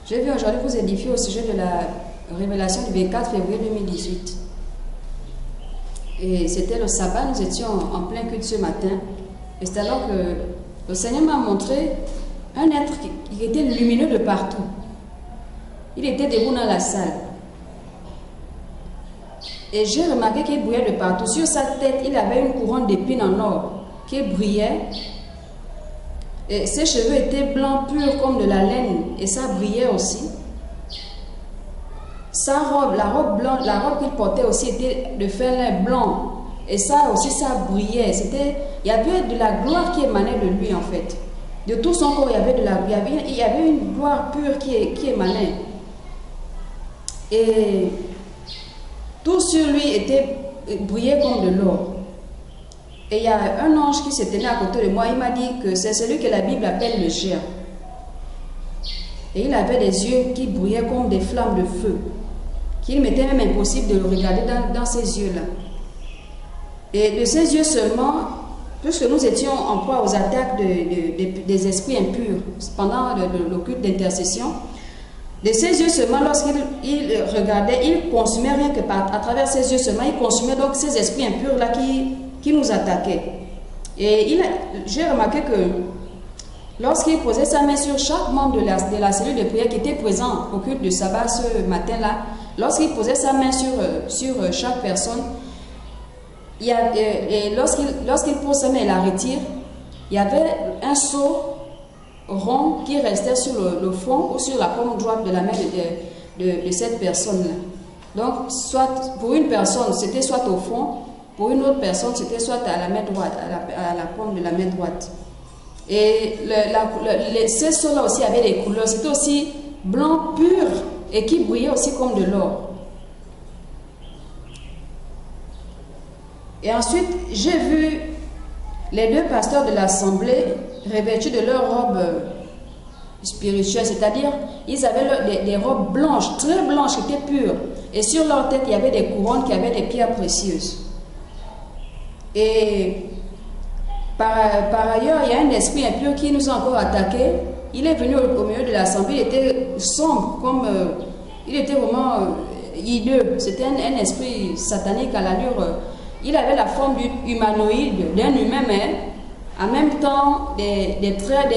Je vais aujourd'hui vous édifier au sujet de la révélation du 24 février 2018. Et c'était le sabbat, nous étions en plein culte ce matin. Et c'est alors que le Seigneur m'a montré un être qui était lumineux de partout. Il était debout dans la salle. Et j'ai remarqué qu'il brillait de partout. Sur sa tête, il avait une couronne d'épines en or qui brillait. Et ses cheveux étaient blancs purs comme de la laine. Et ça brillait aussi. Sa robe, la robe blanche, la robe qu'il portait aussi était de fin blanc. Et ça aussi, ça brillait. Il y avait de la gloire qui émanait de lui en fait. De tout son corps, il y avait une gloire pure qui émanait. Et tout sur lui brillait comme de l'or. Et il y a un ange qui se tenait à côté de moi. Il m'a dit que c'est celui que la Bible appelle le géant. Et il avait des yeux qui brillaient comme des flammes de feu. Qu'il m'était même impossible de le regarder dans ses yeux-là. Et de ses yeux seulement, puisque nous étions en proie aux attaques des esprits impurs pendant le culte d'intercession, de ses yeux seulement, lorsqu'il regardait, il consumait rien que à travers ses yeux seulement, il consumait donc ces esprits impurs-là qui nous attaquaient. Et j'ai remarqué que lorsqu'il posait sa main sur chaque membre de la cellule de prière qui était présent au culte du sabbat ce matin-là, lorsqu'il posait sa main sur chaque personne, et lorsqu'il pose sa main et la retire, il y avait un seau rond qui restait sur le front ou sur la paume droite de la main de cette personne-là. Donc, soit pour une personne, c'était soit au front, pour une autre personne, c'était soit à la main droite, à la paume de la main droite. Et ces seaux-là aussi avaient des couleurs, c'était aussi blanc pur et qui brillait aussi comme de l'or. Et ensuite, j'ai vu les deux pasteurs de l'assemblée revêtus de leurs robes spirituelles, c'est-à-dire ils avaient des robes blanches, très blanches, qui étaient pures. Et sur leur tête, il y avait des couronnes qui avaient des pierres précieuses. Et par ailleurs, il y a un esprit impur qui nous a encore attaqués. Il est venu au milieu de l'assemblée, il était sombre, il était vraiment hideux. C'était un esprit satanique à l'allure. Il avait la forme d'un humanoïde, d'un humain, mais en même temps des traits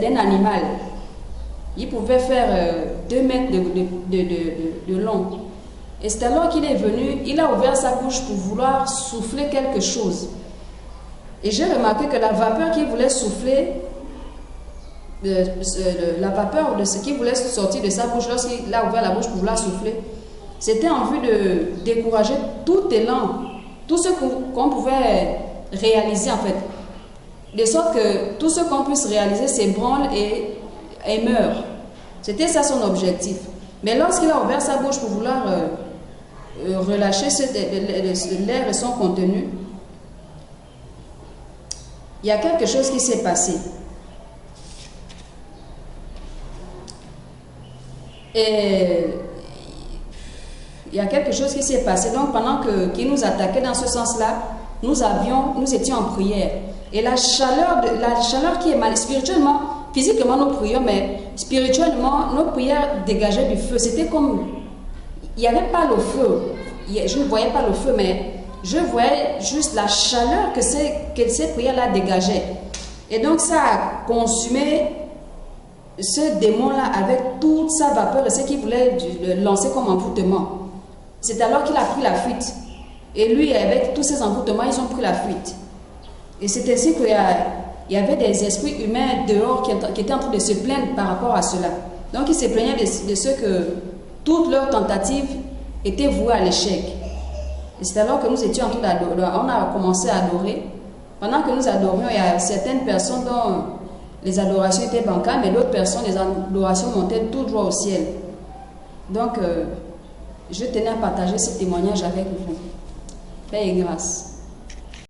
d'un animal. Il pouvait faire 2 mètres de long. Et c'est alors qu'il est venu, il a ouvert sa bouche pour vouloir souffler quelque chose. Et j'ai remarqué que la vapeur qu'il voulait souffler, la vapeur de ce qui voulait sortir de sa bouche lorsqu'il a ouvert la bouche pour vouloir souffler, c'était en vue de décourager tout élan, tout ce qu'on pouvait réaliser en fait. De sorte que tout ce qu'on puisse réaliser s'ébranle et meurt. C'était ça son objectif. Mais lorsqu'il a ouvert sa bouche pour vouloir relâcher l'air et son contenu, il y a quelque chose qui s'est passé. Et il y a quelque chose qui s'est passé. Donc, pendant qu'il nous attaquait dans ce sens-là, nous étions en prière. Et la chaleur qui émanait spirituellement, physiquement nous prions, mais spirituellement, nos prières dégageaient du feu. C'était comme, il n'y avait pas le feu. Je ne voyais pas le feu, mais je voyais juste la chaleur que ces prières-là dégageaient. Et donc, ça a consumé ce démon-là avec toute sa vapeur et ce qu'il voulait lancer comme envoûtement. C'est alors qu'il a pris la fuite. Et lui, avec tous ces envoûtements, ils ont pris la fuite. Et c'est ainsi qu'il y avait des esprits humains dehors qui étaient en train de se plaindre par rapport à cela. Donc, ils se plaignaient de ce que toutes leurs tentatives étaient vouées à l'échec. Et c'est alors que nous étions en train d'adorer. On a commencé à adorer. Pendant que nous adorions, il y a certaines personnes dont les adorations étaient bancales, mais d'autres personnes, les adorations montaient tout droit au ciel. Donc, je tenais à partager ce témoignage avec vous. Paix et grâce.